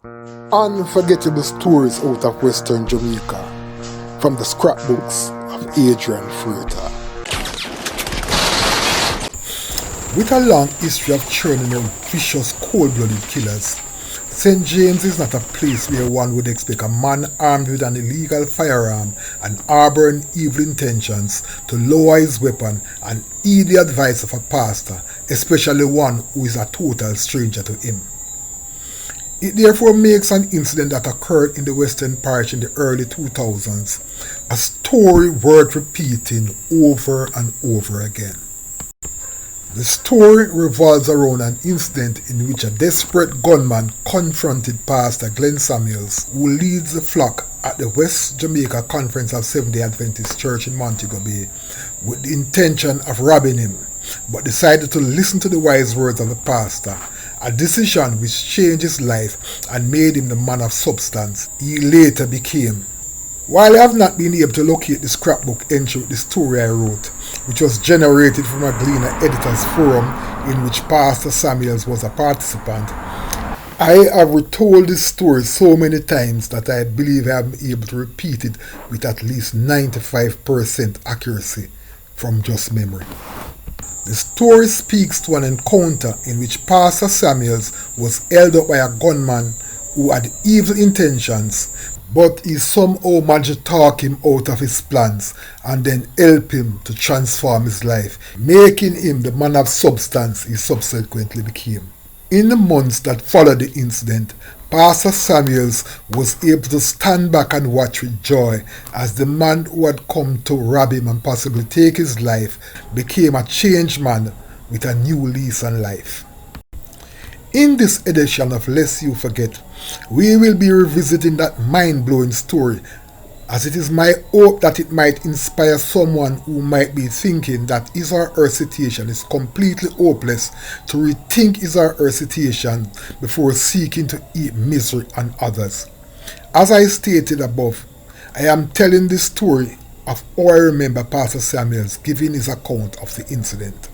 Unforgettable stories out of Western Jamaica from the scrapbooks of Adrian Freighter. With a long history of churning out vicious, cold-blooded killers, St. James is not a place where one would expect a man armed with an illegal firearm and harboring evil intentions to lower his weapon and heed the advice of a pastor, especially one who is a total stranger to him. It therefore makes an incident that occurred in the Western Parish in the early 2000s a story worth repeating over and over again. The story revolves around an incident in which a desperate gunman confronted Pastor Glen O Samuels, who leads the flock at the West Jamaica Conference of Seventh-day Adventist Church in Montego Bay, with the intention of robbing him, but decided to listen to the wise words of the pastor, a decision which changed his life and made him the man of substance he later became. While I have not been able to locate the scrapbook entry with the story I wrote, which was generated from a Gleaner Editors Forum in which Pastor Samuels was a participant, I have retold this story so many times that I believe I am able to repeat it with at least 95% accuracy from just memory. The story speaks to an encounter in which Pastor Samuels was held up by a gunman who had evil intentions, but he somehow managed to talk him out of his plans and then help him to transform his life, making him the man of substance he subsequently became. In the months that followed the incident, Pastor Samuels was able to stand back and watch with joy as the man who had come to rob him and possibly take his life became a changed man with a new lease on life. In this edition of Lest You Forget, we will be revisiting that mind-blowing story, as it is my hope that it might inspire someone who might be thinking that his or her situation is completely hopeless to rethink his or her situation before seeking to heap misery on others. As I stated above, I am telling this story of how I remember Pastor Samuels giving his account of the incident.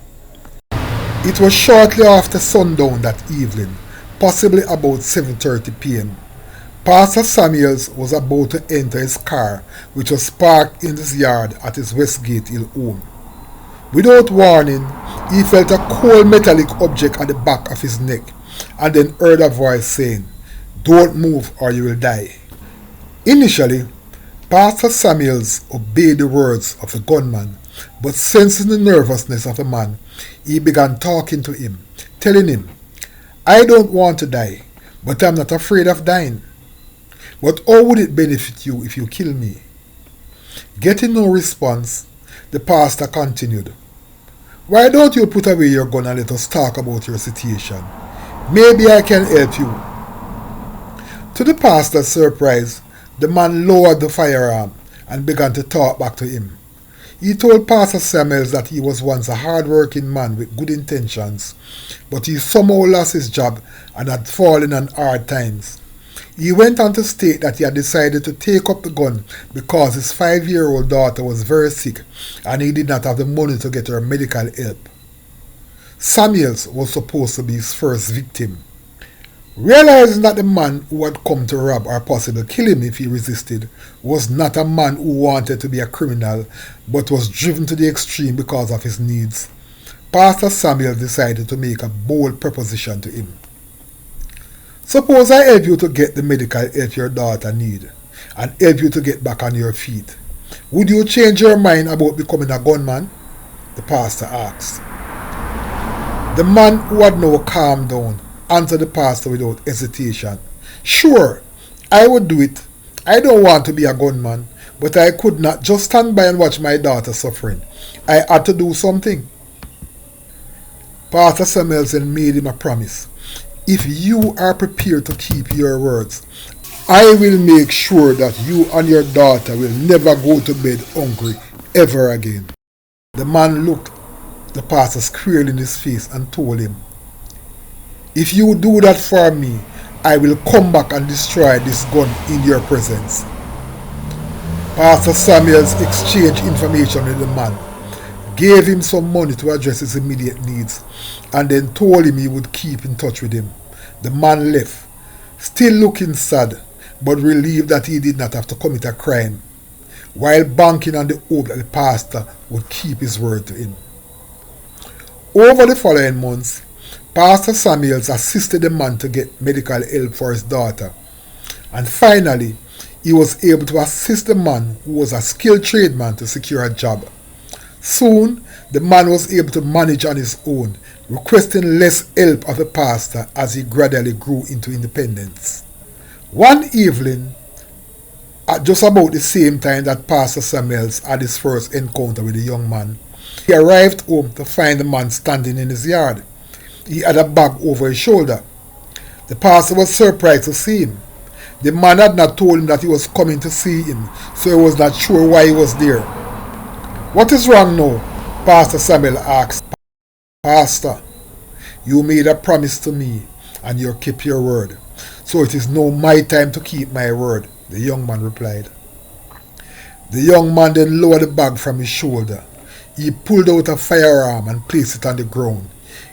It was shortly after sundown that evening, possibly about 7:30 p.m. Pastor Samuels was about to enter his car, which was parked in his yard at his Westgate Hill home. Without warning, he felt a cold metallic object at the back of his neck and then heard a voice saying, "Don't move or you will die." Initially, Pastor Samuels obeyed the words of the gunman, but sensing the nervousness of the man, he began talking to him, telling him, "I don't want to die, but I'm not afraid of dying. But how would it benefit you if you kill me?" Getting no response, the pastor continued, "Why don't you put away your gun and let us talk about your situation? Maybe I can help you." To the pastor's surprise, the man lowered the firearm and began to talk back to him. He told Pastor Samuels that he was once a hard-working man with good intentions, but he somehow lost his job and had fallen on hard times. He went on to state that he had decided to take up the gun because his 5-year-old daughter was very sick and he did not have the money to get her medical help. Samuels was supposed to be his first victim. Realizing that the man who had come to rob or possibly kill him if he resisted was not a man who wanted to be a criminal but was driven to the extreme because of his needs, Pastor Samuel decided to make a bold proposition to him. "Suppose I help you to get the medical help your daughter needs and help you to get back on your feet. Would you change your mind about becoming a gunman?" the pastor asked. The man, who had now calmed down, answered the pastor without hesitation. "Sure, I would do it. I don't want to be a gunman, but I could not just stand by and watch my daughter suffering. I had to do something." Pastor Samuelson made him a promise. "If you are prepared to keep your words, I will make sure that you and your daughter will never go to bed hungry ever again." The man looked the pastor squarely in his face and told him, "If you do that for me, I will come back and destroy this gun in your presence." Pastor Samuels exchanged information with the man, gave him some money to address his immediate needs, and then told him he would keep in touch with him. The man left, still looking sad, but relieved that he did not have to commit a crime, while banking on the hope that the pastor would keep his word to him. Over the following months, Pastor Samuels assisted the man to get medical help for his daughter, and finally, he was able to assist the man who was a skilled tradesman to secure a job. Soon, the man was able to manage on his own, requesting less help of the pastor as he gradually grew into independence. One evening, at just about the same time that Pastor Samuels had his first encounter with the young man, he arrived home to find the man standing in his yard. He had a bag over his shoulder. The pastor was surprised to see him. The man had not told him that he was coming to see him, so he was not sure why he was there. "What is wrong now?" Pastor Samuel asked. "Pastor, you made a promise to me and you kept your word, so it is now my time to keep my word," the young man replied. The young man then lowered the bag from his shoulder. He pulled out a firearm and placed it on the ground.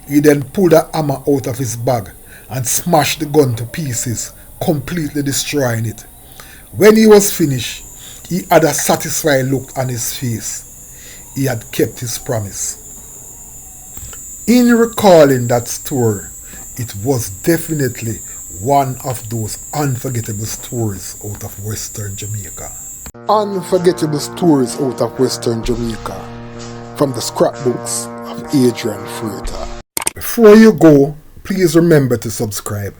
He then pulled a hammer out of his bag and smashed the gun to pieces, completely destroying it. When he was finished, he had a satisfied look on his face. He had kept his promise. In recalling that story, it was definitely one of those unforgettable stories out of Western Jamaica. Unforgettable stories out of Western Jamaica from the scrapbooks of Adrian Freitas. Before you go, please remember to subscribe.